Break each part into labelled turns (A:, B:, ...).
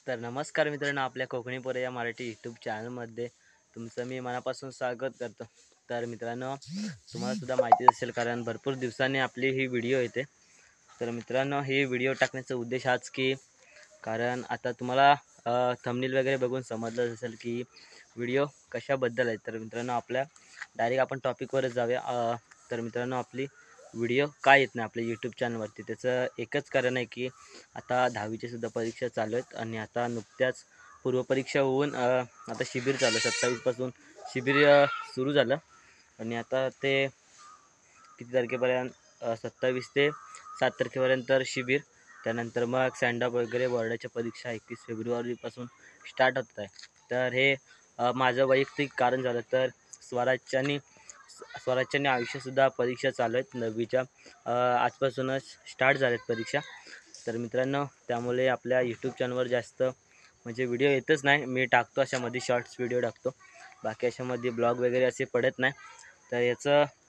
A: तर नमस्कार मित्रांनो, आपल्या कोकणी पोरे या मराठी यूट्यूब चॅनलमध्ये तुमचं मी मनापासून स्वागत करतो. तर मित्रांनो, तुम्हाला सुद्धा माहिती असेल कारण भरपूर दिवसांनी आपली ही व्हिडिओ येते. तर मित्रांनो, ही व्हिडिओ टाकण्याचा उद्देश हाच की कारण आता तुम्हाला थंबनेल वगैरे बघून समजलं असेल की व्हिडिओ कशाबद्दल आहे. तर मित्रांनो, आपल्या डायरेक्ट आपण टॉपिकवरच जाऊया. तर मित्रांनो, आपली व्हिडिओ का येत नाही आपल्या यूट्यूब चॅनलवरती, त्याचं एकच कारण आहे की आता 10वीच्या सुद्धा परीक्षा चालू आहेत आणि आता नुकत्याच पूर्वपरीक्षा होऊन आता शिबिर चालू आहे. 27पासून शिबिर सुरू झालं आणि आता ते किती तारखेपर्यंत 27 ते 7 तारखेपर्यंत शिबिर. त्यानंतर मग सँडअप वगैरे बोर्डाच्या परीक्षा 21 फेब्रुवारीपासून स्टार्ट होत आहे. तर हे माझं वैयक्तिक कारण झालं. तर स्वराज्याने स्वराज्याने आयुष्यसुद्धा परीक्षा चालू आहेत 9वीच्या. आजपासूनच स्टार्ट झाल्यात परीक्षा. तर मित्रांनो, त्यामुळे आपल्या यूट्यूब चॅनलवर जास्त म्हणजे व्हिडिओ येतच नाही. मी टाकतो अशामध्ये शॉर्ट्स व्हिडिओ टाकतो, बाकी अशामध्ये ब्लॉग वगैरे असे पडत नाही. तर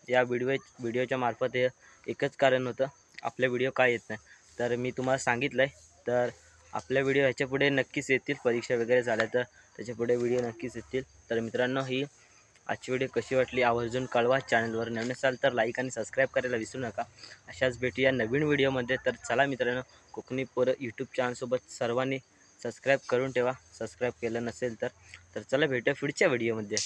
A: या व्हिडिओच्या मार्फत हे एकच कारण होतं, आपले व्हिडिओ का येत नाही. तर मी तुम्हाला सांगितलं आहे. तर आपल्या व्हिडिओ ह्याच्यापुढे नक्कीच येतील. परीक्षा वगैरे झाल्या तर त्याच्यापुढे व्हिडिओ नक्कीच येतील. तर मित्रांनो, ही आजची व्हिडिओ कशी वाटली आवर्जून कळवा. चॅनलवर नवीन असाल तर लाईक आणि सबस्क्राईब करायला विसरू नका. अशाच भेटूया नवीन व्हिडिओमध्ये. तर चला मित्रांनो, कोकणी पोरं यूट्यूब चॅनलसोबत सर्वांनी सबस्क्राईब करून ठेवा, सबस्क्राईब केलं नसेल तर. तर चला भेटूया पुढच्या व्हिडिओमध्ये.